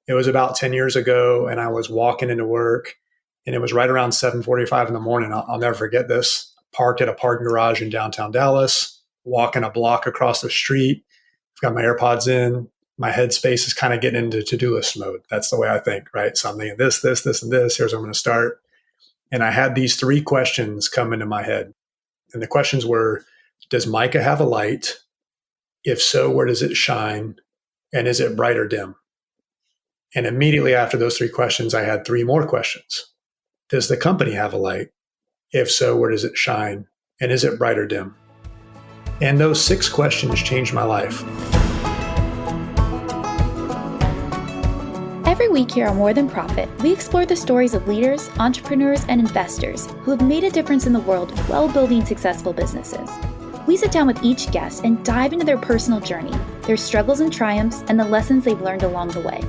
It was about 10 years ago, and I was walking into work, and it was right around 7:45 in the morning. I'll never forget this. Parked at a parking garage in downtown Dallas, walking a block across the street. I've got my AirPods in. My headspace is kind of getting into to-do list mode. That's the way I think, right? So I'm thinking this, and this. Here's where I'm going to start. And I had these 3 questions come into my head. And the questions were, does Micah have a light? If so, where does it shine? And is it bright or dim? And immediately after those 3 questions, I had 3 more questions. Does the company have a light? If so, where does it shine? And is it bright or dim? And those 6 questions changed my life. Every week here on More Than Profit, we explore the stories of leaders, entrepreneurs, and investors who have made a difference in the world while building successful businesses. We sit down with each guest and dive into their personal journey, their struggles and triumphs, and the lessons they've learned along the way.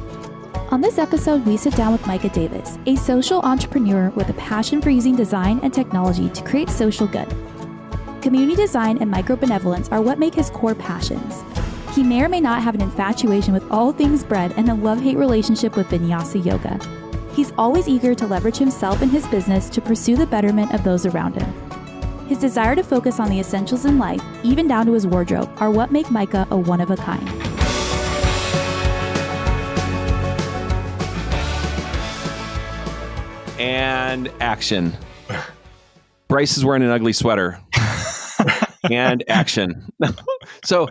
On this episode, we sit down with Micah Davis, a social entrepreneur with a passion for using design and technology to create social good. Community design and micro-benevolence are what make his core passions. He may or may not have an infatuation with all things bread and a love-hate relationship with Vinyasa Yoga. He's always eager to leverage himself and his business to pursue the betterment of those around him. His desire to focus on the essentials in life, even down to his wardrobe, are what make Micah a one-of-a-kind. And action. Bryce is wearing an ugly sweater. And action. So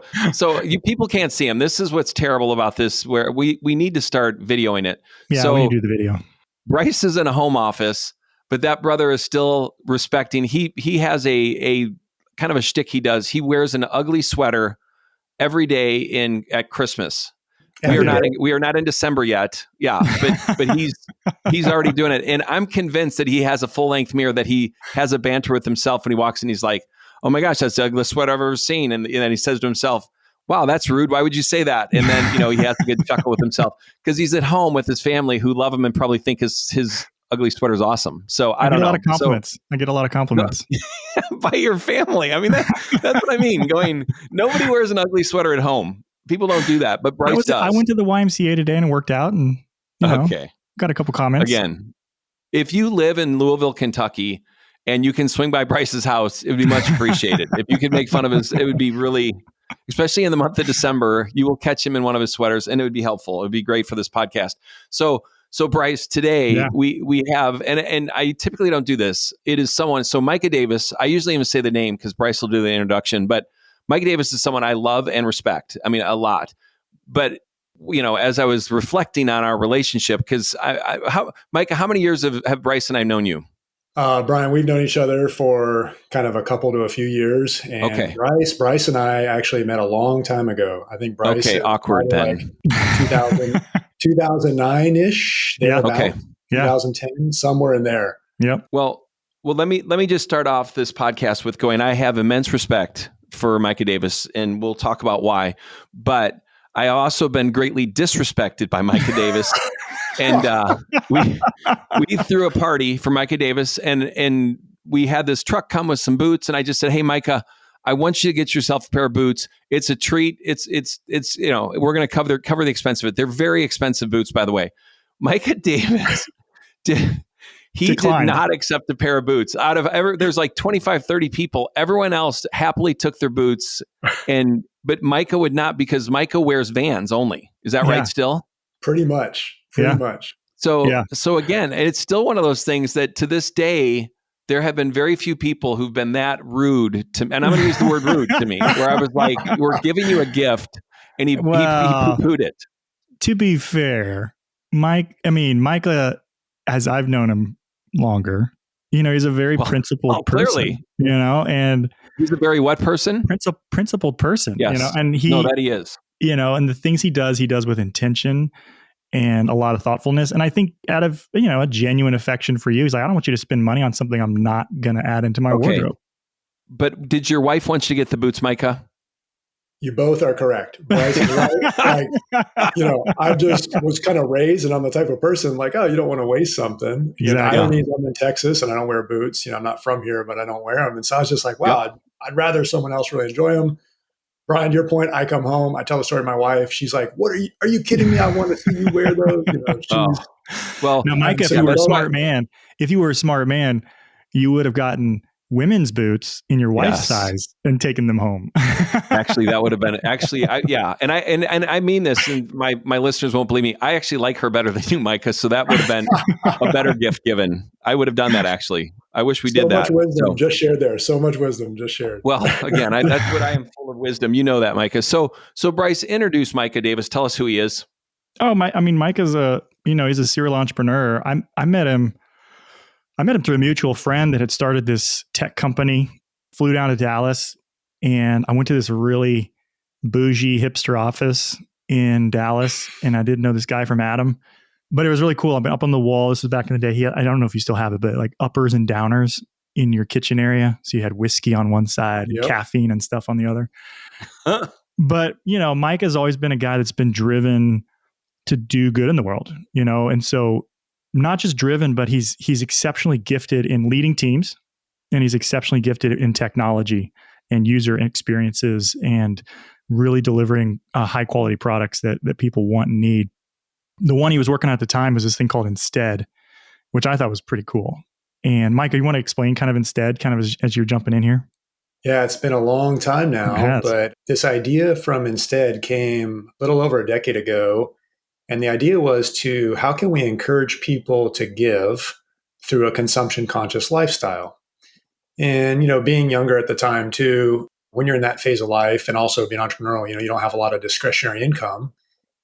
you people can't see him. This is what's terrible about this, where we need to start videoing it. Yeah, so we need to do the video. Bryce is in a home office, but that brother is still respecting. He has a kind of a shtick he does. He wears an ugly sweater every day at Christmas. We are not in December yet. Yeah, but he's already doing it. And I'm convinced that he has a full-length mirror, that he has a banter with himself when he walks in. He's like, oh my gosh, that's the ugliest sweater I've ever seen. And then he says to himself, wow, that's rude. Why would you say that? And then, he has a good chuckle with himself because he's at home with his family who love him and probably think his ugly sweater is awesome. So I don't know. I get a lot of compliments. By your family. I mean, that's what I mean. Nobody wears an ugly sweater at home. People don't do that, but Bryce does. I went to the YMCA today and worked out and got a couple comments. Again, if you live in Louisville, Kentucky, and you can swing by Bryce's house, it would be much appreciated. If you could make fun of his, it would be really, especially in the month of December, you will catch him in one of his sweaters and it would be helpful. It would be great for this podcast. So Bryce, today we have, and I typically don't do this. It is someone, so Micah Davis, I usually even say the name because Bryce will do the introduction, but Micah Davis is someone I love and respect. I mean, a lot. But, as I was reflecting on our relationship, because Micah, how many years have Bryce and I known you? Brian, we've known each other for kind of a couple to a few years. And okay. Bryce and I actually met a long time ago. I think Bryce. Okay, awkward then. Like 2009-ish. Yeah. Okay. 2010, somewhere in there. Yep. Well, let me just start off this podcast with going, I have immense respect for Micah Davis, and we'll talk about why. But I also been greatly disrespected by Micah Davis. And we threw a party for Micah Davis, and we had this truck come with some boots, and I just said, "Hey, Micah, I want you to get yourself a pair of boots. It's a treat. It's we're going to cover the expense of it. They're very expensive boots, by the way." Micah Davis did not accept a pair of boots. There's like 25, 30 people. Everyone else happily took their boots, but Micah would not, because Micah wears Vans only. Is that right still? Pretty much. So again, it's still one of those things that to this day, there have been very few people who've been that rude to me. And I'm going to use the word rude to me, where I was like, we're giving you a gift, and he poo-pooed it. To be fair, Micah, as I've known him longer, he's a very principled person, clearly. And he's a very what person? Principled person, yes. And he is, and the things he does with intention and a lot of thoughtfulness. And I think out of, a genuine affection for you, he's like, I don't want you to spend money on something I'm not going to add into my wardrobe. But did your wife want you to get the boots, Micah? You both are correct. Bryce is right. I just was kind of raised, and I'm the type of person like, oh, you don't want to waste something. Exactly. I'm in Texas and I don't wear boots. I'm not from here, but I don't wear them. And so I was just like, wow, I'd rather someone else really enjoy them. Brian, to your point, I come home, I tell the story to my wife. She's like, are you kidding me? I want to see you wear those. Well, now, Micah, if you were a smart man, you would have gotten women's boots in your wife's size and taken them home. Actually, that would have been And I mean this, and my listeners won't believe me. I actually like her better than you, Micah. So that would have been a better gift given. I would have done that, actually. I wish we did that. So much wisdom just shared there. So much wisdom just shared. Well, again, that's what I am, full of wisdom. You know that, Micah. So Bryce, introduce Micah Davis. Tell us who he is. Oh, Micah's he's a serial entrepreneur. I met him through a mutual friend that had started this tech company, flew down to Dallas, and I went to this really bougie hipster office in Dallas, and I didn't know this guy from Adam, but it was really cool. I've been up on the wall. This was back in the day. I don't know if you still have it, but like uppers and downers in your kitchen area. So you had whiskey on one side, and caffeine and stuff on the other. But, Micah's always been a guy that's been driven to do good in the world, and so not just driven, but he's exceptionally gifted in leading teams, and he's exceptionally gifted in technology and user experiences and really delivering high quality products that people want and need. The one he was working on at the time was this thing called Instead, which I thought was pretty cool. And Micah, you want to explain kind of Instead, kind of as you're jumping in here? Yeah, it's been a long time now, but this idea from Instead came a little over a decade ago. And the idea was how can we encourage people to give through a consumption conscious lifestyle? And, being younger at the time too, when you're in that phase of life and also being entrepreneurial, you don't have a lot of discretionary income.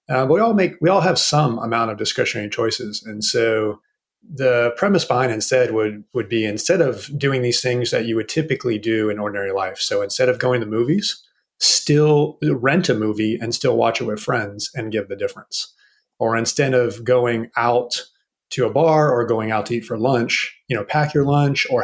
But we all have some amount of discretionary choices. And so the premise behind Instead would be, instead of doing these things that you would typically do in ordinary life. So instead of going to movies, still rent a movie and still watch it with friends and give the difference. Or instead of going out to a bar or going out to eat for lunch, pack your lunch or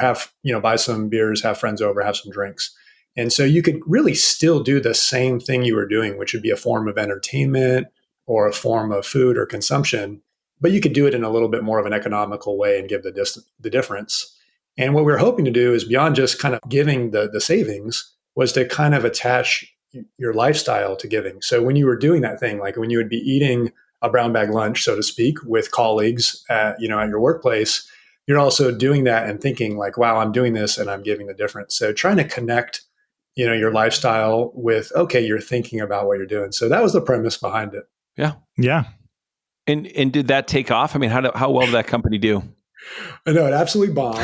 buy some beers, have friends over, have some drinks. And so you could really still do the same thing you were doing, which would be a form of entertainment or a form of food or consumption, but you could do it in a little bit more of an economical way and give the difference. And what we were hoping to do is, beyond just kind of giving the savings, was to kind of attach your lifestyle to giving. So when you were doing that thing, like when you would be eating a brown bag lunch, so to speak, with colleagues at your workplace, you're also doing that and thinking like, wow, I'm doing this and I'm giving the difference. So trying to connect, your lifestyle with, okay, you're thinking about what you're doing. So that was the premise behind it. Yeah. Yeah. And did that take off? I mean, how well did that company do? I know, it absolutely bombed.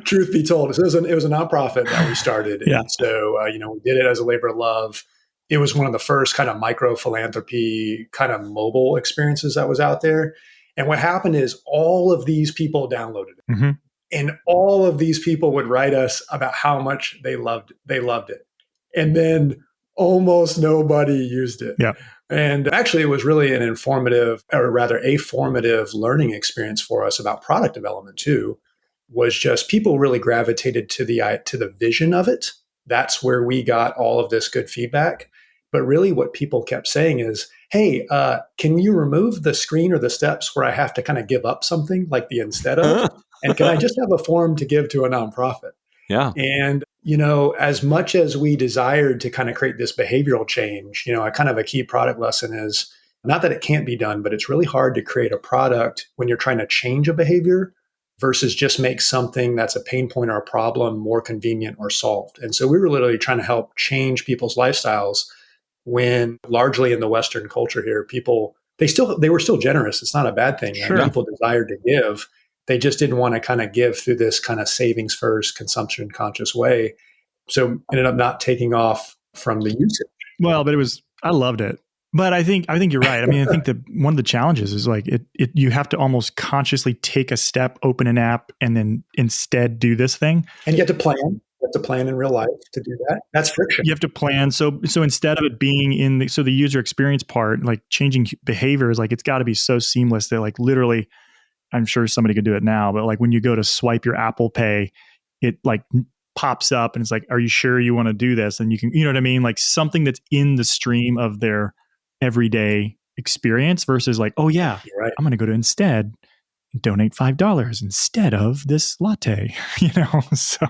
Truth be told, it was a nonprofit that we started. Yeah. And so, we did it as a labor of love. It was one of the first kind of micro philanthropy kind of mobile experiences that was out there. And what happened is all of these people downloaded it. Mm-hmm. And all of these people would write us about how much they loved it. And then almost nobody used it. Yeah. And actually, it was really a formative learning experience for us about product development too. Was just people really gravitated to the vision of it. That's where we got all of this good feedback. But really what people kept saying is, hey, can you remove the screen or the steps where I have to kind of give up something like the instead of? And can I just have a form to give to a nonprofit? Yeah. And, as much as we desired to kind of create this behavioral change, a key product lesson is not that it can't be done, but it's really hard to create a product when you're trying to change a behavior versus just make something that's a pain point or a problem more convenient or solved. And so we were literally trying to help change people's lifestyles when largely in the Western culture here, people, they were still generous. It's not a bad thing. Sure. Like, people desired to give. They just didn't want to kind of give through this kind of savings first, consumption conscious way. So ended up not taking off from the usage. Well, but I loved it. But I think you're right. I mean, I think that one of the challenges is like you have to almost consciously take a step, open an app, and then instead do this thing. And you have to plan. You have to plan in real life to do that. That's friction. You have to plan. So instead of it being the user experience part, like changing behaviors, like it's got to be so seamless that like literally, I'm sure somebody could do it now, but like when you go to swipe your Apple Pay, it like pops up and it's like, are you sure you want to do this? And you can, you know what I mean? Like something that's in the stream of their everyday experience versus like, oh yeah, right. I'm going to go to Instead, donate $5 instead of this latte, So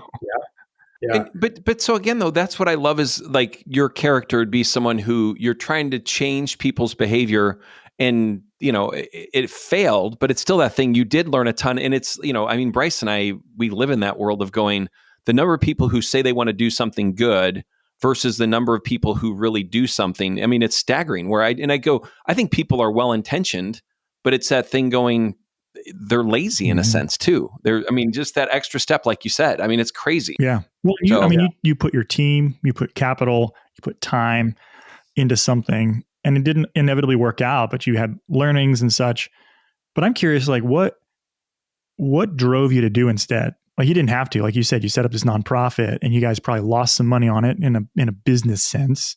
yeah. Yeah. But so again, though, that's what I love is like your character would be someone who you're trying to change people's behavior, and it failed, but it's still that thing. You did learn a ton, and it's I mean, Bryce and I, we live in that world of going, the number of people who say they want to do something good versus the number of people who really do something. I mean, it's staggering. Where I go, I think people are well intentioned, but it's that thing going, they're lazy in a sense too. Just that extra step, like you said. I mean, it's crazy. Yeah. Well, you put your team, you put capital, you put time into something, and it didn't inevitably work out, but you had learnings and such. But I'm curious, like what drove you to do instead? Like you didn't have to, like you said, you set up this nonprofit and you guys probably lost some money on it in a business sense.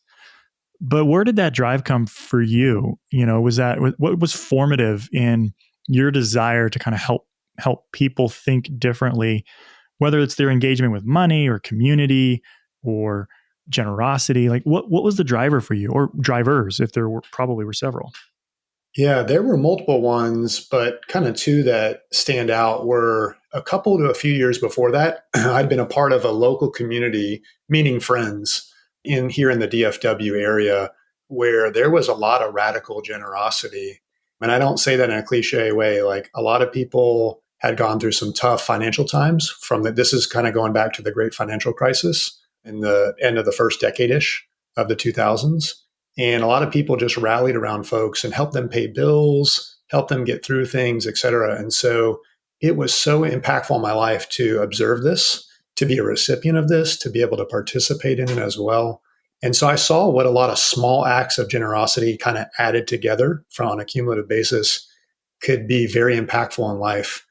But where did that drive come for you? What was formative in your desire to kind of help people think differently, whether it's their engagement with money or community or generosity? Like what was the driver for you, or drivers, if there were several? Yeah, there were multiple ones, but kind of two that stand out were a couple to a few years before that. I'd been a part of a local community, meaning friends, here in the DFW area, where there was a lot of radical generosity. And I don't say that in a cliche way. Like a lot of people had gone through some tough financial times this is kind of going back to the great financial crisis in the end of the first decade-ish of the 2000s. And a lot of people just rallied around folks and helped them pay bills, helped them get through things, et cetera. And so it was so impactful in my life to observe this, to be a recipient of this, to be able to participate in it as well. And so I saw what a lot of small acts of generosity kind of added together on a cumulative basis could be very impactful in life.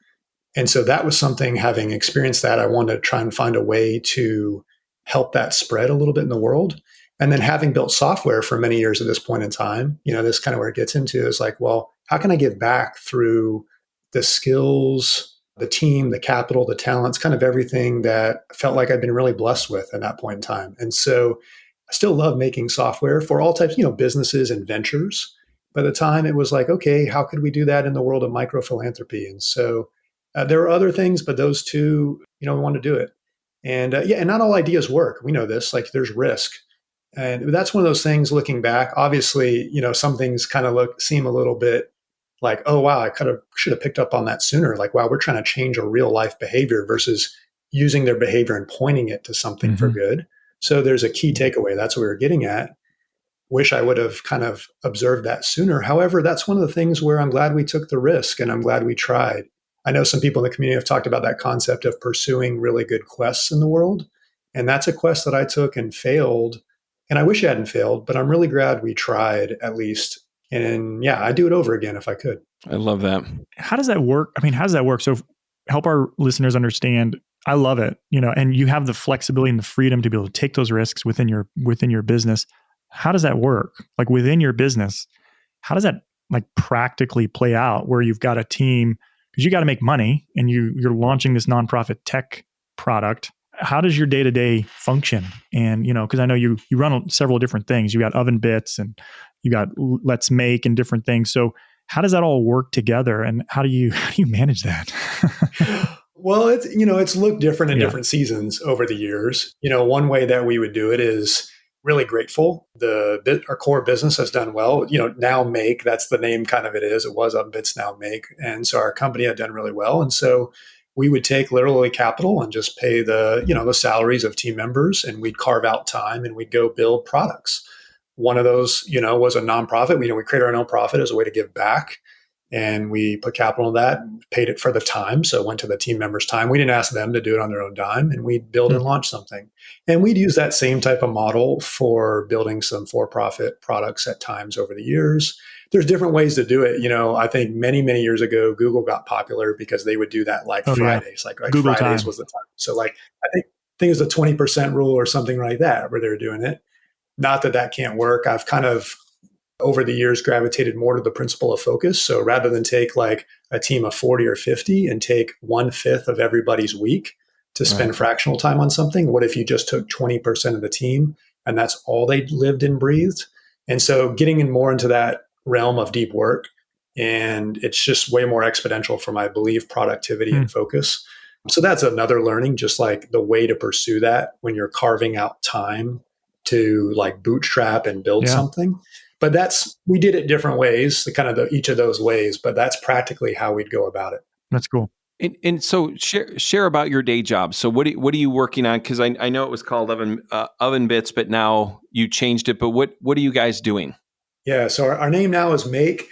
And so that was something, having experienced that, I wanted to try and find a way to help that spread a little bit in the world. And then having built software for many years at this point in time, this kind of where it gets into is like, well, how can I give back through the skills, the team, the capital, the talents, kind of everything that I felt like I'd been really blessed with at that point in time. And so I still love making software for all types, businesses and ventures. By the time it was like, okay, how could we do that in the world of micro-philanthropy? And so there were other things, but those two, we want to do it. And and not all ideas work. We know this, like there's risk. And that's one of those things looking back. Obviously, some things kind of seem a little bit like, oh, wow, I should have picked up on that sooner. Like, wow, we're trying to change a real life behavior versus using their behavior and pointing it to something for good. So there's a key takeaway. That's what we were getting at. Wish I would have kind of observed that sooner. However, that's one of the things where I'm glad we took the risk and I'm glad we tried. I know some people in the community have talked about that concept of pursuing really good quests in the world. And that's a quest that I took and failed. And I wish I hadn't failed, but I'm really glad we tried at least. And yeah, I'd do it over again if I could. I love that. How does that work? I mean, how does that work? So help our listeners understand. I love it, and you have the flexibility and the freedom to be able to take those risks within your business. How does that work? Like within your business, how does that like practically play out where you've got a team, because you got to make money and you're launching this nonprofit tech product. How does your day-to-day function? And, because I know you run several different things. You got Oven Bits and you got Let's Make and different things. So how does that all work together? And how do you manage that? Well, it's looked different in different seasons over the years. One way that we would do it is really grateful. Our core business has done well. Now Make, that's the name kind of it is. It was Oven Bits, now Make. And so our company had done really well. And so we would take literally capital and just pay the salaries of team members, and we'd carve out time and we'd go build products. One of those, was a nonprofit. We created our own profit as a way to give back. And we put capital in that, paid it for the time. So it went to the team members' time. We didn't ask them to do it on their own dime, and we'd build and launch something. And we'd use that same type of model for building some for-profit products at times over the years. There's different ways to do it. I think many, many years ago, Google got popular because they would do that Fridays. Like Google Fridays time was the time. So I think it was the 20% rule or something like that where they were doing it. Not that can't work. I've kind of over the years gravitated more to the principle of focus. So rather than take like a team of 40 or 50 and take 1/5 of everybody's week to spend fractional time on something, what if you just took 20% of the team and that's all they lived and breathed? And so getting in more into that realm of deep work, and it's just way more exponential for my belief, productivity and focus. So that's another learning, just like the way to pursue that when you're carving out time to like bootstrap and build something. But we did it different ways, each of those ways, but that's practically how we'd go about it. That's cool. And so share about your day job. So what are you working on? Because I know it was called Oven Bits, but now you changed it. But what are you guys doing? Yeah, so our name now is Make,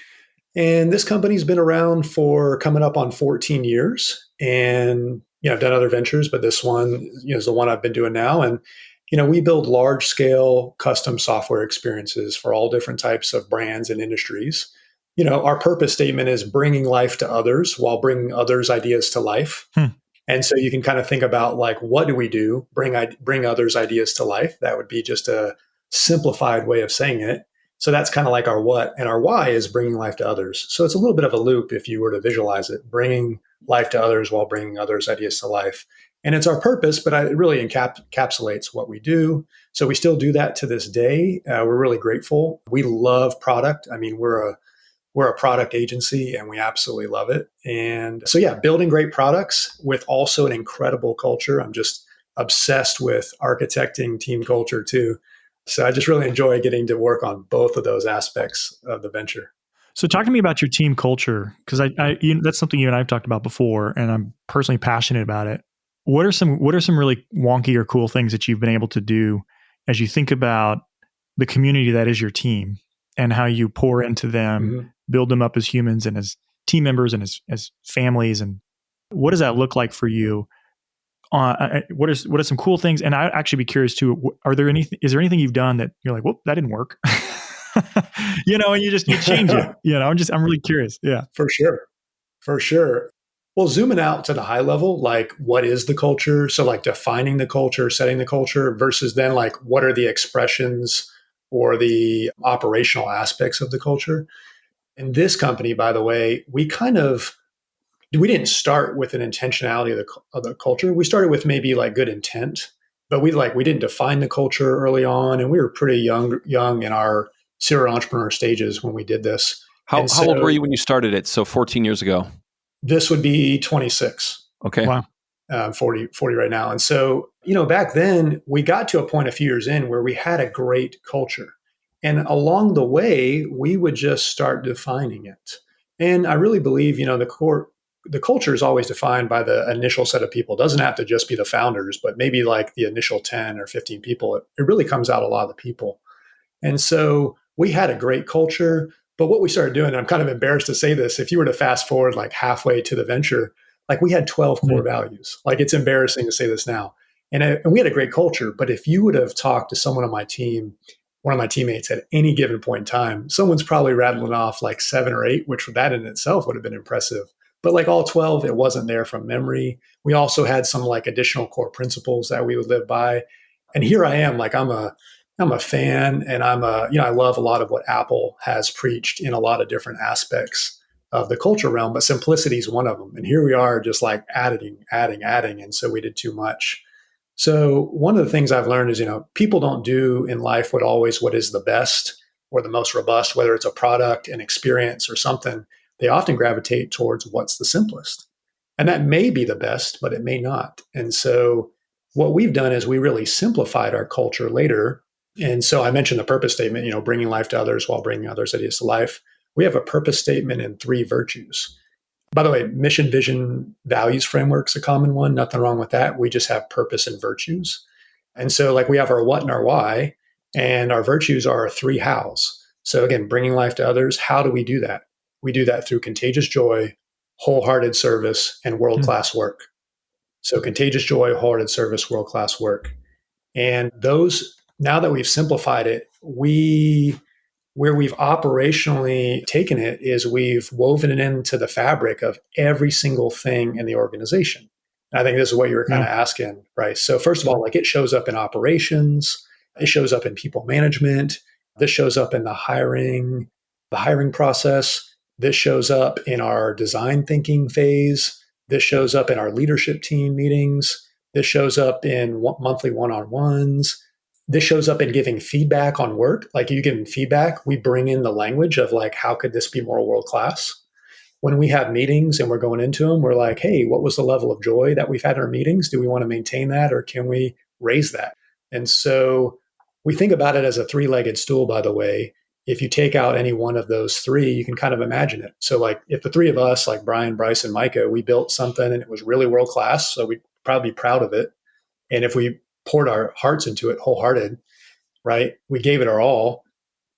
and this company's been around for coming up on 14 years. And I've done other ventures, but this one is the one I've been doing now. And we build large scale custom software experiences for all different types of brands and industries. Our purpose statement is bringing life to others while bringing others' ideas to life. And so you can kind of think about like, what do we do? Bring others' ideas to life. That would be just a simplified way of saying it. So that's kind of like our what, and our why is bringing life to others. So it's a little bit of a loop if you were to visualize it, bringing life to others while bringing others' ideas to life. And it's our purpose, but it really encapsulates what we do. So we still do that to this day. We're really grateful. We love product. I mean, we're a product agency and we absolutely love it. And so, building great products with also an incredible culture. I'm just obsessed with architecting team culture too. So I just really enjoy getting to work on both of those aspects of the venture. So talk to me about your team culture, because that's something you and I've talked about before, and I'm personally passionate about it. What are some really wonky or cool things that you've been able to do as you think about the community that is your team and how you pour into them, build them up as humans and as team members and as families? And what does that look like for you? What are some cool things? And I'd actually be curious too. Is there anything you've done that you're like, whoop, that didn't work? And you change it. I'm really curious. Yeah, for sure. Well, zooming out to the high level, like what is the culture? So like defining the culture, setting the culture versus then like what are the expressions or the operational aspects of the culture? In this company, by the way, we didn't start with an intentionality of the culture. We started with maybe like good intent, but we didn't define the culture early on, and we were pretty young in our serial entrepreneur stages when we did this. How old were you when you started it? So 14 years ago. This would be 26. Okay. Wow. 40 right now. And so, back then we got to a point a few years in where we had a great culture. And along the way, we would just start defining it. And I really believe, the culture is always defined by the initial set of people. It doesn't have to just be the founders, but maybe like the initial 10 or 15 people. It really comes out a lot of the people. And so we had a great culture. But what we started doing, and I'm kind of embarrassed to say this, if you were to fast forward like halfway to the venture, like we had 12 core values. Like it's embarrassing to say this now. And we had a great culture. But if you would have talked to someone on my team, one of my teammates at any given point in time, someone's probably rattling off like 7 or 8, which that in itself would have been impressive. But like all 12, it wasn't there from memory. We also had some like additional core principles that we would live by. And here I am, like I'm a fan, and I love a lot of what Apple has preached in a lot of different aspects of the culture realm, but simplicity is one of them. And here we are just like adding. And so we did too much. So one of the things I've learned is, people don't do in life what is the best or the most robust, whether it's a product, an experience, or something. They often gravitate towards what's the simplest. And that may be the best, but it may not. And so what we've done is we really simplified our culture later. And so I mentioned the purpose statement, bringing life to others while bringing others' ideas to life. We have a purpose statement and 3 virtues. By the way, mission, vision, values framework's a common one. Nothing wrong with that. We just have purpose and virtues. And so like we have our what and our why, and our virtues are our 3 hows. So again, bringing life to others. How do we do that? We do that through contagious joy, wholehearted service, and world-class work. So contagious joy, wholehearted service, world-class work. And those, now that we've simplified it, where we've operationally taken it is we've woven it into the fabric of every single thing in the organization. And I think this is what you were kind of asking, right? So first of all, like it shows up in operations, it shows up in people management, this shows up in the hiring process, this shows up in our design thinking phase, this shows up in our leadership team meetings, this shows up in monthly one-on-ones. This shows up in giving feedback on work. Like you giving feedback, we bring in the language of like, how could this be more world-class? when we have meetings and we're going into them, we're like, hey, what was the level of joy that we've had in our meetings? Do we want to maintain that, or can we raise that? And so we think about it as a three-legged stool, by the way. If you take out any one of those three, you can kind of imagine it. So like if the three of us, like Brian, Bryce, and Micah, we built something and it was really world-class, so we'd probably be proud of it. And if we poured our hearts into it wholehearted, right, we gave it our all.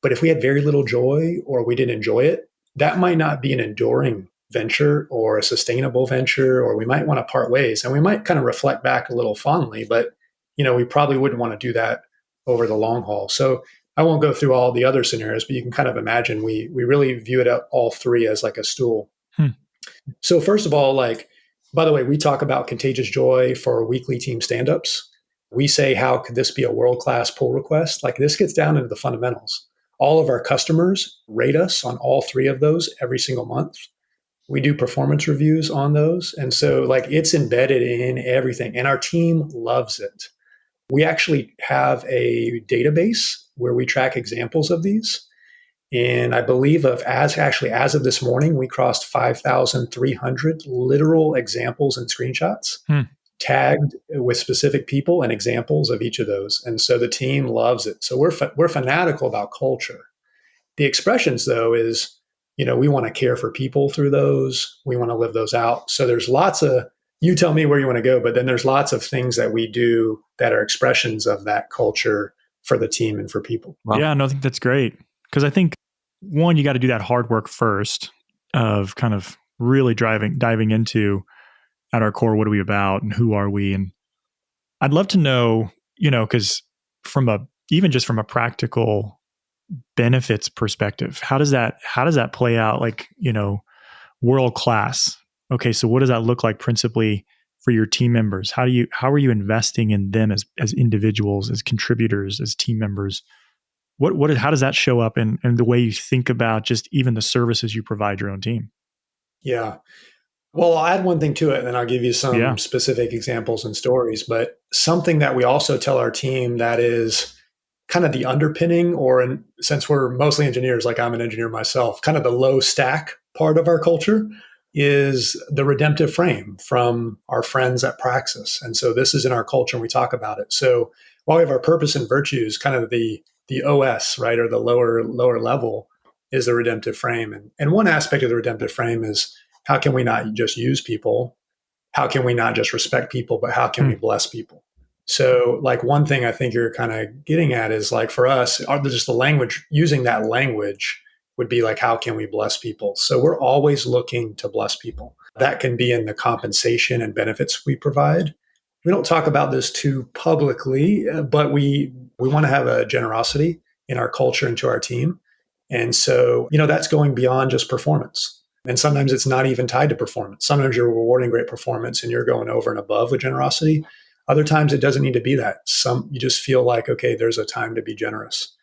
But if we had very little joy or we didn't enjoy it, that might not be an enduring venture or a sustainable venture, or we might want to part ways. And we might kind of reflect back a little fondly, but we probably wouldn't want to do that over the long haul. So I won't go through all the other scenarios, but you can kind of imagine we really view it all three as like a stool. So first of all, like, by the way, we talk about contagious joy for weekly team stand-ups. We say, how could this be a world-class pull request? Like, this gets down into the fundamentals. All of our customers rate us on all three of those every single month. We do performance reviews on those. And so like it's embedded in everything, and our team loves it. We actually have a database where we track examples of these. And I believe as of this morning, we crossed 5,300 literal examples and screenshots tagged with specific people and examples of each of those. And so the team loves it. So we're fanatical about culture. The expressions, though, is, we want to care for people through those. We want to live those out. So there's lots of, you tell me where you want to go, but then there's lots of things that we do that are expressions of that culture for the team and for people. Wow. Yeah, no, I think that's great. Because I think, one, you got to do that hard work first of kind of really diving into, at our core, what are we about and who are we? And I'd love to know, because even just from a practical benefits perspective, how does that play out? Like, world class. Okay, so what does that look like principally for your team members? How are you investing in them as individuals, as contributors, as team members? How does that show up in the way you think about just even the services you provide your own team? Yeah. Well, I'll add one thing to it, and then I'll give you some specific examples and stories. But something that we also tell our team that is kind of the underpinning, since we're mostly engineers, like I'm an engineer myself, kind of the low stack part of our culture is the redemptive frame from our friends at Praxis. And so this is in our culture, and we talk about it. So while we have our purpose and virtues, kind of the OS, right, or the lower level is the redemptive frame. And one aspect of the redemptive frame is, how can we not just use people? How can we not just respect people, but how can we bless people? So like one thing I think you're kind of getting at is like for us, just the language, using that language would be like, how can we bless people? So we're always looking to bless people. That can be in the compensation and benefits we provide. We don't talk about this too publicly, but we want to have a generosity in our culture and to our team. And so, that's going beyond just performance. And sometimes it's not even tied to performance. Sometimes you're rewarding great performance and you're going over and above with generosity. Other times it doesn't need to be that. You just feel like, okay, there's a time to be generous.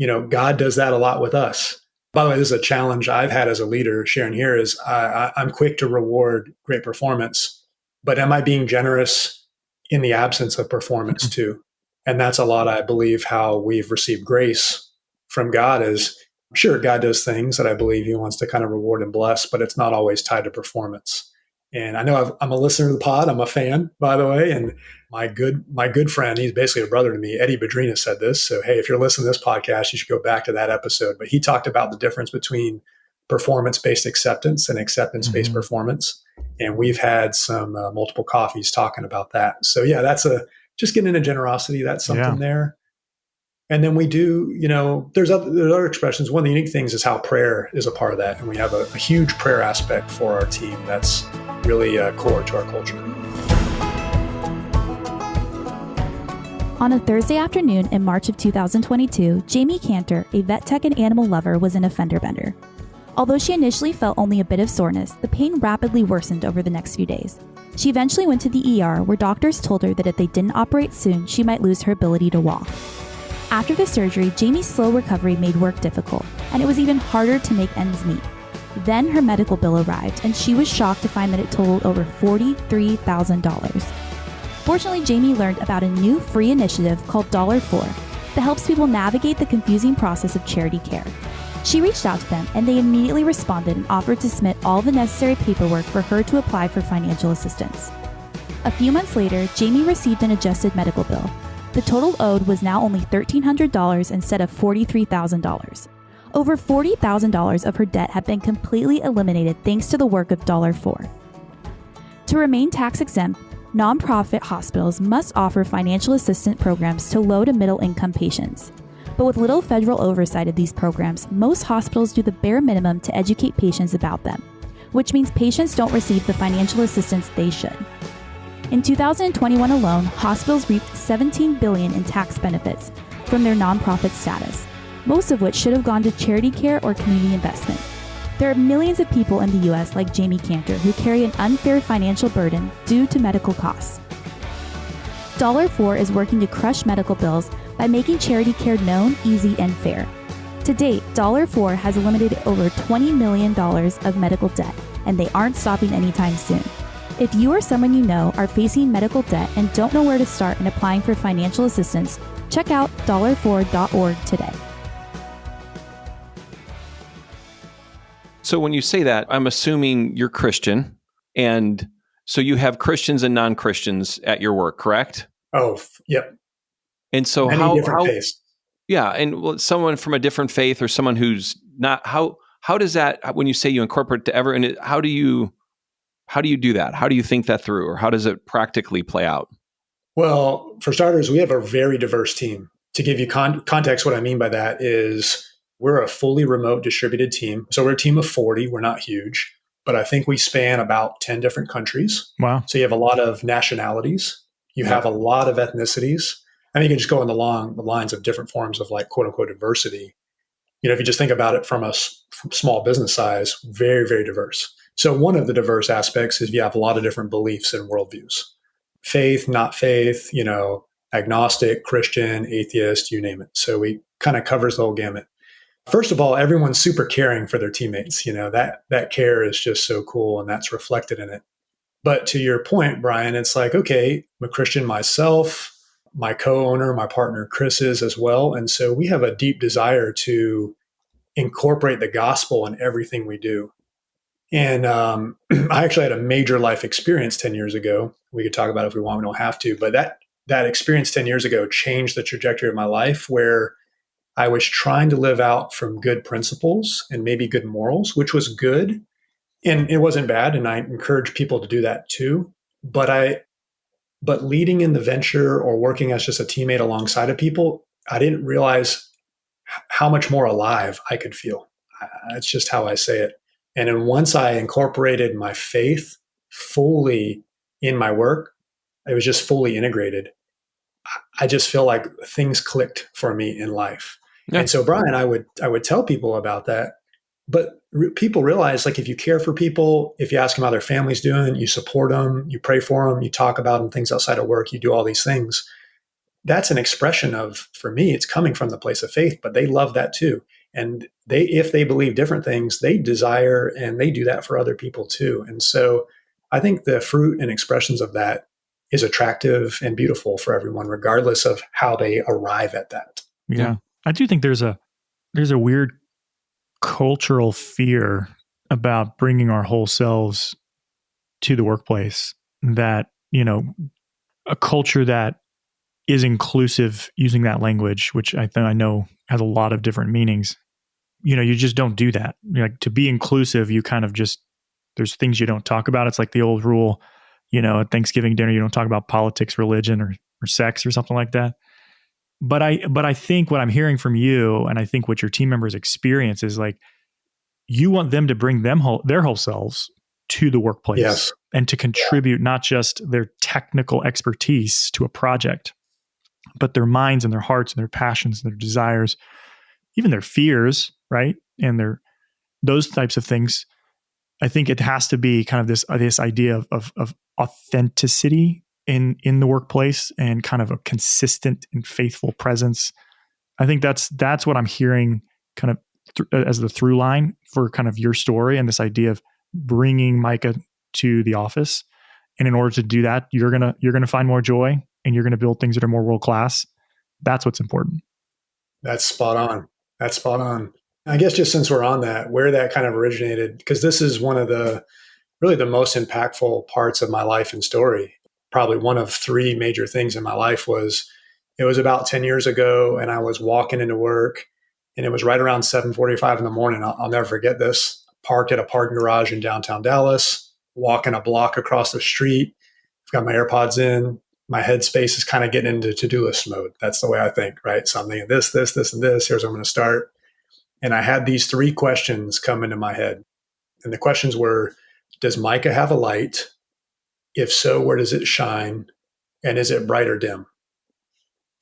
God does that a lot with us. By the way, this is a challenge I've had as a leader sharing here is I'm quick to reward great performance, but am I being generous in the absence of performance too? And that's a lot, I believe, how we've received grace from God is, sure, God does things that I believe he wants to kind of reward and bless, but it's not always tied to performance. And I know I'm a listener to the pod. I'm a fan, by the way. And my good friend, he's basically a brother to me, Eddie Badrina, said this. So, hey, if you're listening to this podcast, you should go back to that episode. But he talked about the difference between performance-based acceptance and acceptance-based performance. And we've had some multiple coffees talking about that. So yeah, that's just getting into generosity. That's something there. And then we do, there's other expressions. One of the unique things is how prayer is a part of that. And we have a huge prayer aspect for our team that's really core to our culture. On a Thursday afternoon in March of 2022, Jamie Cantor, a vet tech and animal lover, was in a fender bender. Although she initially felt only a bit of soreness, the pain rapidly worsened over the next few days. She eventually went to the ER, where doctors told her that if they didn't operate soon, she might lose her ability to walk. After the surgery, Jamie's slow recovery made work difficult, and it was even harder to make ends meet. Then her medical bill arrived, and she was shocked to find that it totaled over $43,000. Fortunately, Jamie learned about a new free initiative called $4 that helps people navigate the confusing process of charity care. She reached out to them, and they immediately responded and offered to submit all the necessary paperwork for her to apply for financial assistance. A few months later, Jamie received an adjusted medical bill. The total owed was now only $1,300 instead of $43,000. Over $40,000 of her debt had been completely eliminated thanks to the work of $4. To remain tax exempt, nonprofit hospitals must offer financial assistance programs to low to middle income patients. But with little federal oversight of these programs, most hospitals do the bare minimum to educate patients about them, which means patients don't receive the financial assistance they should. In 2021 alone, hospitals reaped $17 billion in tax benefits from their nonprofit status, most of which should have gone to charity care or community investment. There are millions of people in the U.S. like Jamie Cantor who carry an unfair financial burden due to medical costs. $4 is working to crush medical bills by making charity care known, easy, and fair. To date, $4 has eliminated over $20 million of medical debt, and they aren't stopping anytime soon. If you or someone you know are facing medical debt and don't know where to start in applying for financial assistance, check out $4.org today. So when you say that, I'm assuming you're Christian, and so you have Christians and non-Christians at your work, correct? Oh, yep. And so Many different faiths. Yeah, and someone from a different faith or someone who's not, how does that, when you say you incorporate to everyone, how do you do that? How do you think that through, or how does it practically play out? Well, for starters, we have a very diverse team. To give you context, what I mean by that is we're a fully remote distributed team. So we're a team of 40. We're not huge, but I think we span about 10 different countries. Wow. So you have a lot of nationalities. You have a lot of ethnicities. I mean, you can just go along the lines of different forms of like quote unquote diversity. You know, if you just think about it from small business size, very, very diverse. So one of the diverse aspects is you have a lot of different beliefs and worldviews. Faith, not faith, agnostic, Christian, atheist, you name it. So we kind of covers the whole gamut. First of all, everyone's super caring for their teammates. That care is just so cool, and that's reflected in it. But to your point, Brian, it's like, okay, I'm a Christian myself, my co-owner, my partner, Chris is as well. And so we have a deep desire to incorporate the gospel in everything we do. And I actually had a major life experience 10 years ago. We could talk about it if we want, we don't have to. But that experience 10 years ago changed the trajectory of my life, where I was trying to live out from good principles and maybe good morals, which was good. And it wasn't bad. And I encourage people to do that too. But leading in the venture or working as just a teammate alongside of people, I didn't realize how much more alive I could feel. That's just how I say it. And then once I incorporated my faith fully in my work, it was just fully integrated. I just feel like things clicked for me in life. Yeah. And so, Brian, I would tell people about that. But people realize, like, if you care for people, if you ask them how their family's doing, you support them, you pray for them, you talk about them, things outside of work, you do all these things. That's an expression of, for me, it's coming from the place of faith, but they love that too. And if they believe different things, they desire and they do that for other people too. And so I think the fruit and expressions of that is attractive and beautiful for everyone, regardless of how they arrive at that. Yeah. I do think there's a weird cultural fear about bringing our whole selves to the workplace, that, a culture that is inclusive, using that language, which I know has a lot of different meanings. You just don't do that. Like, to be inclusive, you kind of just, there's things you don't talk about. It's like the old rule, at Thanksgiving dinner, you don't talk about politics, religion, or sex or something like that. But I think what I'm hearing from you, and I think what your team members experience, is like, you want them to bring their whole selves to the workplace. Yes. And to contribute not just their technical expertise to a project, but their minds and their hearts and their passions and their desires, even their fears, right? And those types of things. I think it has to be kind of this idea of authenticity in the workplace, and kind of a consistent and faithful presence. I think that's what I'm hearing kind of as the through line for kind of your story, and this idea of bringing Micah to the office. And in order to do that, you're gonna find more joy, and you're gonna build things that are more world class. That's what's important. That's spot on. I guess just since we're on that, where that kind of originated, because this is one of the really the most impactful parts of my life and story. Probably one of three major things in my life was it was about 10 years ago, and I was walking into work, and it was right around 7:45 in the morning. I'll never forget this. Parked at a parking garage in downtown Dallas, walking a block across the street. I've got my AirPods in. My headspace is kind of getting into to-do list mode. That's the way I think, right? So I'm thinking this, and this. Here's where I'm going to start. And I had these three questions come into my head. And the questions were, does Micah have a light? If so, where does it shine? And is it bright or dim?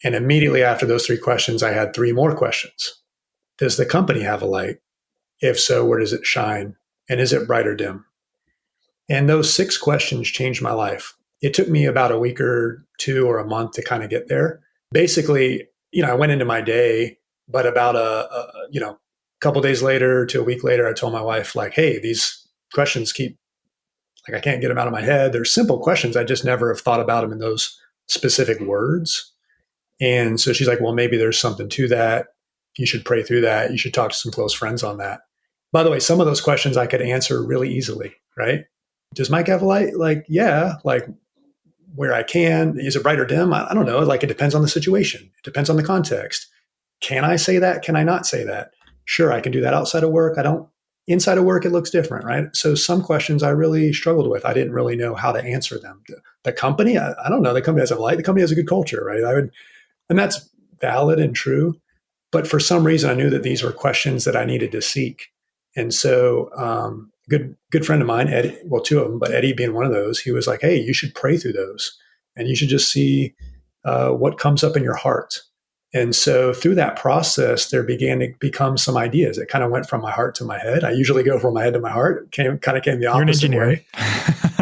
And immediately after those three questions, I had three more questions. Does the company have a light? If so, where does it shine? And is it bright or dim? And those six questions changed my life. It took me about a week or two or a month to kind of get there. Basically, I went into my day, but about a couple days later to a week later, I told my wife, like, hey, these questions I can't get them out of my head. They're simple questions. I just never have thought about them in those specific words. And so she's like, well, maybe there's something to that. You should pray through that. You should talk to some close friends on that. By the way, some of those questions I could answer really easily, right? Does Mike have a light? Like, yeah, like where I can. Is it bright or dim? I don't know. Like, it depends on the situation. It depends on the context. Can I say that? Can I not say that? Sure, I can do that outside of work. I don't. Inside of work, it looks different, right? So some questions I really struggled with. I didn't really know how to answer them. The company, I don't know. The company has a light. The company has a good culture, right? And that's valid and true. But for some reason, I knew that these were questions that I needed to seek. And so, good friend of mine, Eddie, well, two of them, but Eddie being one of those, he was like, hey, you should pray through those, and you should just see what comes up in your heart. And so through that process, there began to become some ideas. It kind of went from my heart to my head. I usually go from my head to my heart. It kind of came the opposite way.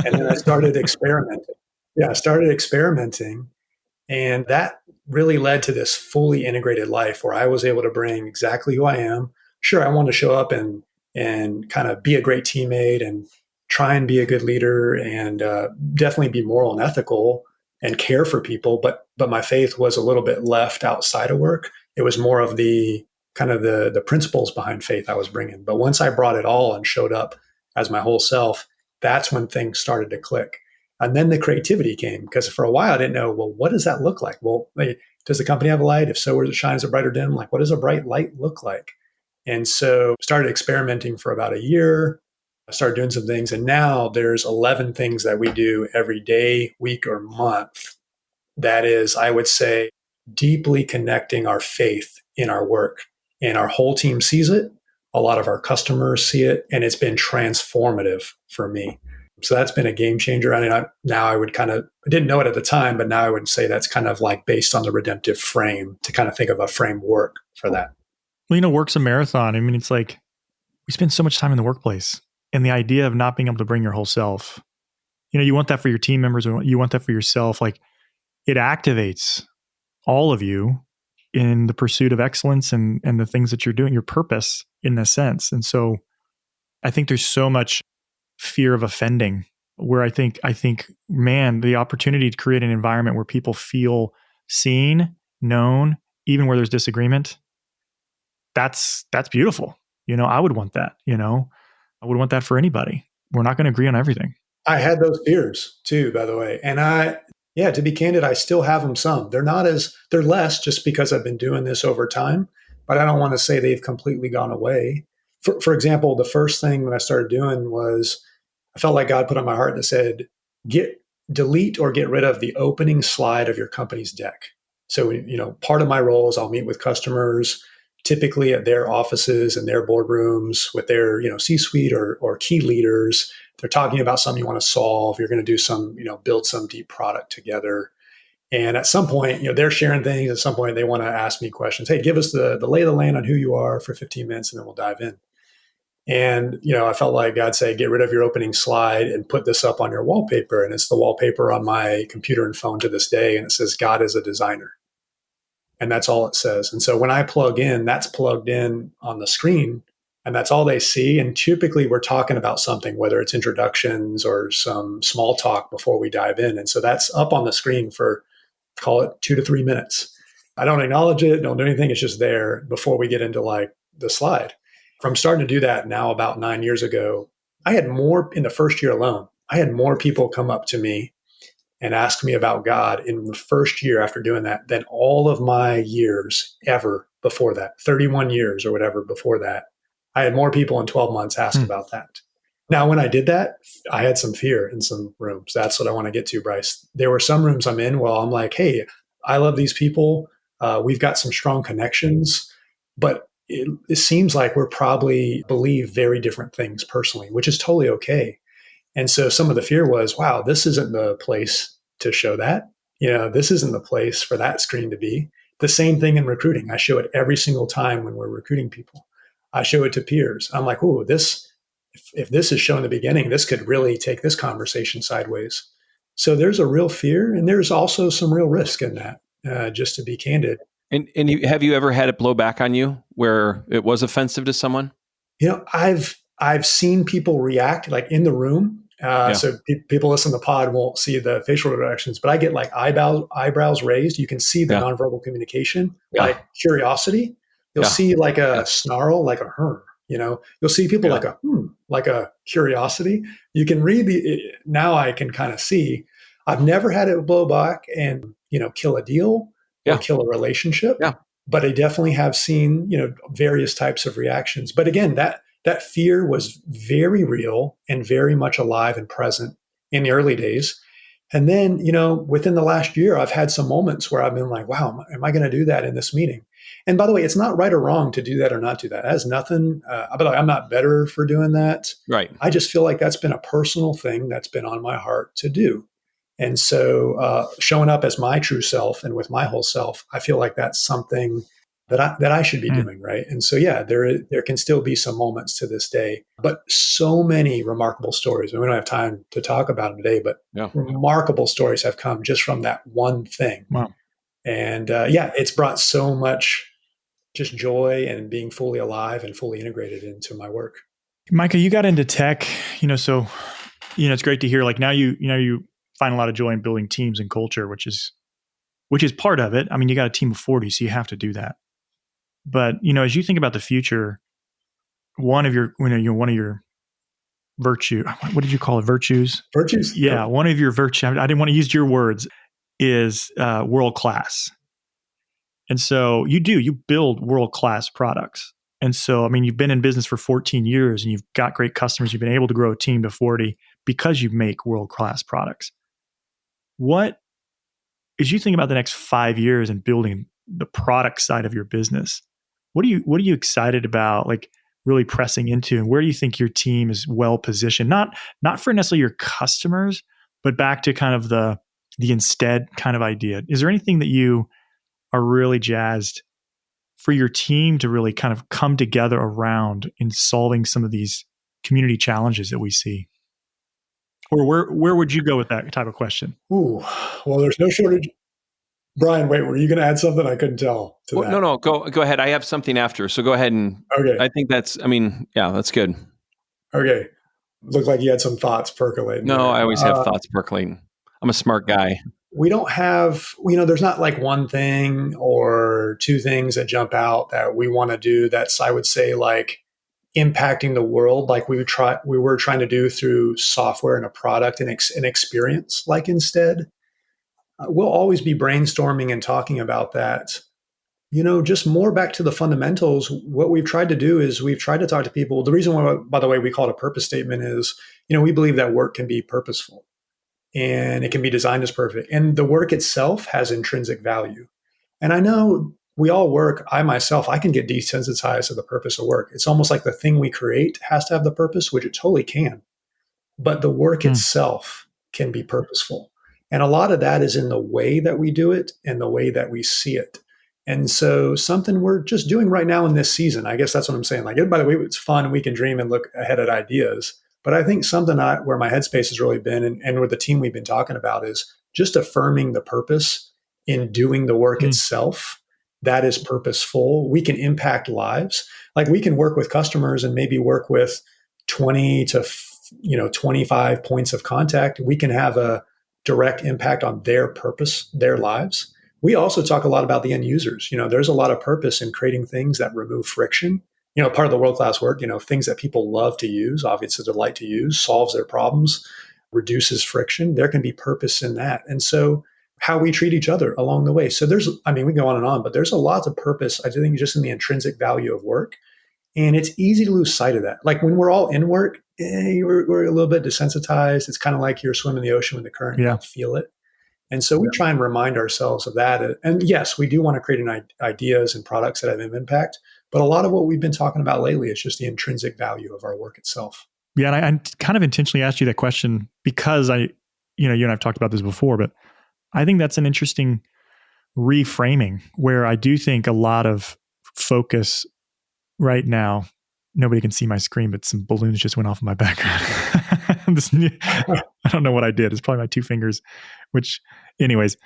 And then I started experimenting. Yeah, I started experimenting. And that really led to this fully integrated life where I was able to bring exactly who I am. Sure, I want to show up and kind of be a great teammate and try and be a good leader and definitely be moral and ethical and care for people. But my faith was a little bit left outside of work. It was more of the kind of the principles behind faith I was bringing. But once I brought it all and showed up as my whole self, that's when things started to click. And then the creativity came, because for a while I didn't know, well, what does that look like? Well, does the company have a light? If so, where does it shine? Is it bright or dim? Like, what does a bright light look like? And so started experimenting for about a year. I started doing some things. And now there's 11 things that we do every day, week, or month. That is, I would say, deeply connecting our faith in our work. And our whole team sees it. A lot of our customers see it. And it's been transformative for me. So that's been a game changer. I mean, now I would I didn't know it at the time, but now I would say that's kind of like based on the redemptive frame, to kind of think of a framework for that. Well, work's a marathon. I mean, it's like we spend so much time in the workplace, and the idea of not being able to bring your whole self, you want that for your team members, you want that for yourself. Like, it activates all of you in the pursuit of excellence and the things that you're doing, your purpose in a sense. And so I think there's so much fear of offending, where I think, man, the opportunity to create an environment where people feel seen, known, even where there's disagreement, that's beautiful. I would want that, I would want that for anybody. We're not going to agree on everything. I had those fears too, by the way. And to be candid, I still have them some. They're less just because I've been doing this over time, but I don't want to say they've completely gone away. For example, the first thing that I started doing was, I felt like God put on my heart that said, delete or get rid of the opening slide of your company's deck. So, part of my role is I'll meet with customers, typically at their offices and their boardrooms with their, C-suite or key leaders. They're talking about something you want to solve. You're going to do some, build some deep product together. And at some point, they're sharing things. At some point, they want to ask me questions. Hey, give us the lay of the land on who you are for 15 minutes, and then we'll dive in. And, I felt like God said, get rid of your opening slide and put this up on your wallpaper. And it's the wallpaper on my computer and phone to this day. And it says, God is a designer. And that's all it says. And so when I plug in, that's plugged in on the screen, and that's all they see. And typically we're talking about something, whether it's introductions or some small talk before we dive in. And so that's up on the screen for, call it 2 to 3 minutes. I don't acknowledge it, don't do anything. It's just there before we get into like the slide. from starting to do that now about 9 years ago, I had more in the first year alone. I had more people come up to me and ask me about God in the first year after doing that than all of my years ever before that, 31 years or whatever before that. I had more people in 12 months ask about that. Now, when I did that, I had some fear in some rooms. That's what I want to get to, Bryce. There were some rooms I'm in where I'm like, hey, I love these people. We've got some strong connections, but it seems like we're probably believe very different things personally, which is totally okay. And so some of the fear was, wow, this isn't the place to show that. This isn't the place for that screen to be. The same thing in recruiting. I show it every single time when we're recruiting people. I show it to peers. I'm like, oh, if this is shown in the beginning, this could really take this conversation sideways. So there's a real fear, and there's also some real risk in that, just to be candid. And have you ever had it blow back on you where it was offensive to someone? I've seen people react like in the room. So people listen to the pod won't see the facial reactions, but I get like eyebrows raised. You can see the nonverbal communication, like curiosity. You'll see like a snarl, like a you'll see people like a curiosity. You can read now I can kind of see. I've never had it blow back and, kill a deal or kill a relationship, but I definitely have seen, various types of reactions. But again, that fear was very real and very much alive and present in the early days. And then, within the last year, I've had some moments where I've been like, wow, am I going to do that in this meeting? And by the way, it's not right or wrong to do that or not do that. It has nothing, but I'm not better for doing that. Right. I just feel like that's been a personal thing that's been on my heart to do. And so showing up as my true self and with my whole self, I feel like that's something that I should be doing, right? And so, there can still be some moments to this day, but so many remarkable stories. And we don't have time to talk about them today, but remarkable stories have come just from that one thing. Wow. And it's brought so much just joy and being fully alive and fully integrated into my work. Micah, you got into tech, so, it's great to hear like now you find a lot of joy in building teams and culture, which is part of it. I mean, you got a team of 40, so you have to do that. But, as you think about the future, one of your virtue, what did you call it? Virtues? Virtues? Yeah. One of your virtues, I didn't want to use your words, is world-class. And so you build world-class products. And so, I mean, you've been in business for 14 years and you've got great customers. You've been able to grow a team to 40 because you make world-class products. What, as you think about the next 5 years and building the product side of your business, what are you excited about, like really pressing into, and where do you think your team is well positioned? Not for necessarily your customers, but back to kind of the instead kind of idea. Is there anything that you are really jazzed for your team to really kind of come together around in solving some of these community challenges that we see? Or where would you go with that type of question? Ooh, well, there's no shortage. Brian, wait, were you going to add something? I couldn't tell to that. No, go ahead. I have something after, so go ahead and. Okay. I think that's good. Okay. Looked like you had some thoughts percolating. No, I always have thoughts percolating. I'm a smart guy. We don't have, there's not like one thing or two things that jump out that we want to do that's, I would say, like impacting the world like we were trying to do through software and a product and an experience. Like instead, we'll always be brainstorming and talking about that. Just more back to the fundamentals. What we've tried to do is we've tried to talk to people. The reason why, by the way, we call it a purpose statement is, we believe that work can be purposeful and it can be designed as perfect. And the work itself has intrinsic value. And I know we all work. I myself, I can get desensitized to the purpose of work. It's almost like the thing we create has to have the purpose, which it totally can. But the work itself can be purposeful. And a lot of that is in the way that we do it and the way that we see it. And so something we're just doing right now in this season, I guess that's what I'm saying. Like, by the way, it's fun. We can dream and look ahead at ideas. But I think something where my headspace has really been and with the team we've been talking about is just affirming the purpose in doing the work itself. That is purposeful. We can impact lives. Like we can work with customers and maybe work with 20 to 25 points of contact. We can have a direct impact on their purpose, their lives. We also talk a lot about the end users. There's a lot of purpose in creating things that remove friction. part of the world-class work, things that people love to use, obviously delight to use, solves their problems, reduces friction. There can be purpose in that. And so how we treat each other along the way. So we go on and on, but there's a lot of purpose, I think, just in the intrinsic value of work. And it's easy to lose sight of that. Like when we're all in work, we're a little bit desensitized. It's kind of like you're swimming the ocean with the current, you don't feel it. And so we try and remind ourselves of that. And yes, we do want to create ideas and products that have an impact. But a lot of what we've been talking about lately is just the intrinsic value of our work itself. Yeah, and I kind of intentionally asked you that question because you and I've talked about this before, but I think that's an interesting reframing where I do think a lot of focus right now, nobody can see my screen, but some balloons just went off in my background. I don't know what I did. It's probably my two fingers, which anyways,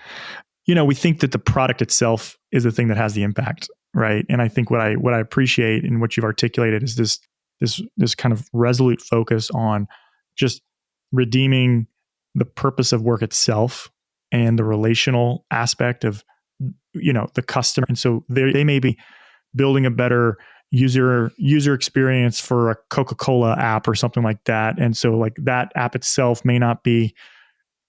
we think that the product itself is the thing that has the impact, right? And I think what I appreciate and what you've articulated is this kind of resolute focus on just redeeming the purpose of work itself and the relational aspect of, the customer. And so they may be building a better user experience for a Coca-Cola app or something like that. And so like that app itself may not be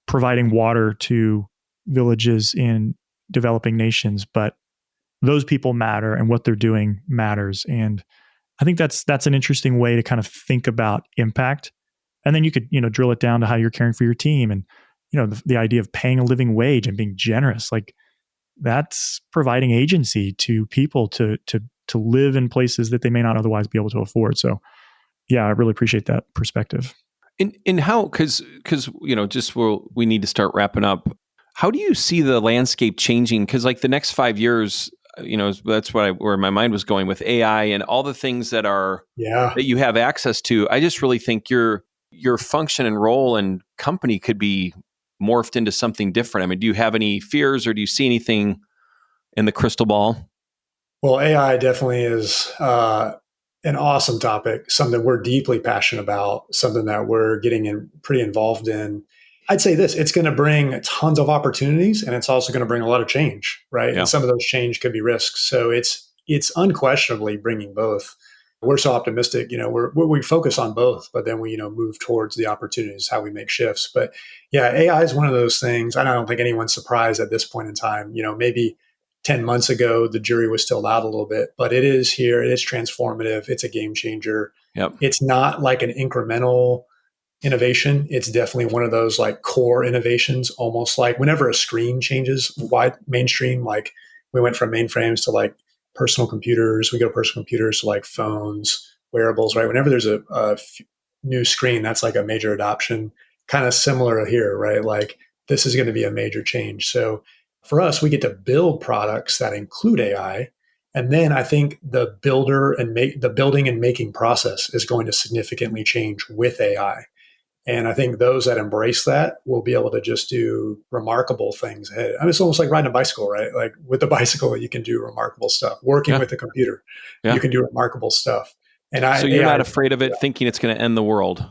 providing water to villages in developing nations, but those people matter and what they're doing matters. And I think that's an interesting way to kind of think about impact. And then you could, drill it down to how you're caring for your team and, the idea of paying a living wage and being generous. Like that's providing agency to people to live in places that they may not otherwise be able to afford. So yeah, I really appreciate that perspective. And how, because we need to start wrapping up. How do you see the landscape changing? Because like the next 5 years, that's where my mind was going with AI and all the things that you have access to. I just really think your function and role and company could be morphed into something different. I mean, do you have any fears or do you see anything in the crystal ball? Well, AI definitely is an awesome topic, something we're deeply passionate about, something that we're getting pretty involved in. I'd say this, it's going to bring tons of opportunities and it's also going to bring a lot of change, right? Yeah. And some of those change could be risks. So it's unquestionably bringing both. We're so optimistic, we focus on both, but then we, move towards the opportunities, how we make shifts. But yeah, AI is one of those things. And I don't think anyone's surprised at this point in time. Maybe 10 months ago, the jury was still out a little bit, but it is here. It is transformative. It's a game changer. Yep. It's not like an incremental innovation. It's definitely one of those like core innovations, almost like whenever a screen changes wide mainstream, like we went from mainframes to like personal computers, we go personal computers to like phones, wearables, right? Whenever there's a new screen, that's like a major adoption, kind of similar here, right? Like this is going to be a major change. So for us, we get to build products that include AI. And then I think the building and making process is going to significantly change with AI. And I think those that embrace that will be able to just do remarkable things. I mean, it's almost like riding a bicycle, right? Like with the bicycle, you can do remarkable stuff. Working with a computer, you can do remarkable stuff. And so you're not afraid of it thinking it's going to end the world?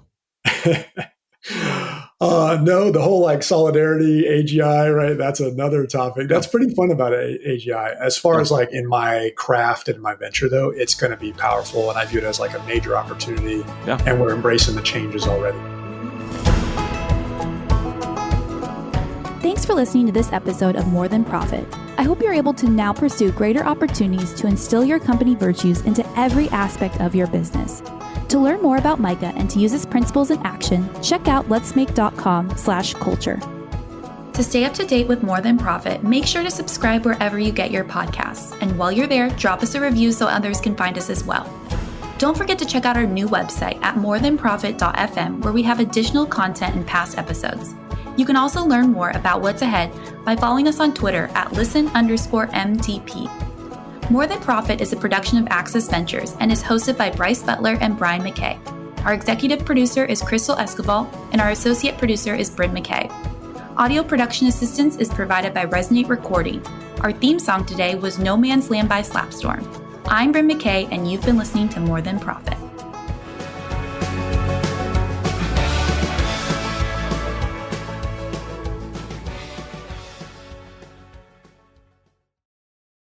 No, the whole like solidarity, AGI, right? That's another topic. That's pretty fun about AGI. As far as like in my craft and my venture though, it's going to be powerful. And I view it as like a major opportunity. Yeah. And we're embracing the changes already. Thanks for listening to this episode of More Than Profit. I hope you're able to now pursue greater opportunities to instill your company virtues into every aspect of your business. To learn more about Micah and to use his principles in action, check out letsmake.com/culture. To stay up to date with More Than Profit, make sure to subscribe wherever you get your podcasts. And while you're there, drop us a review so others can find us as well. Don't forget to check out our new website at morethanprofit.fm, where we have additional content and past episodes. You can also learn more about what's ahead by following us on Twitter at listen_MTP. More Than Profit is a production of Access Ventures and is hosted by Bryce Butler and Brian McKay. Our executive producer is Crystal Escobar, and our associate producer is Bryn McKay. Audio production assistance is provided by Resonate Recording. Our theme song today was No Man's Land by Slapstorm. I'm Bryn McKay, and you've been listening to More Than Profit.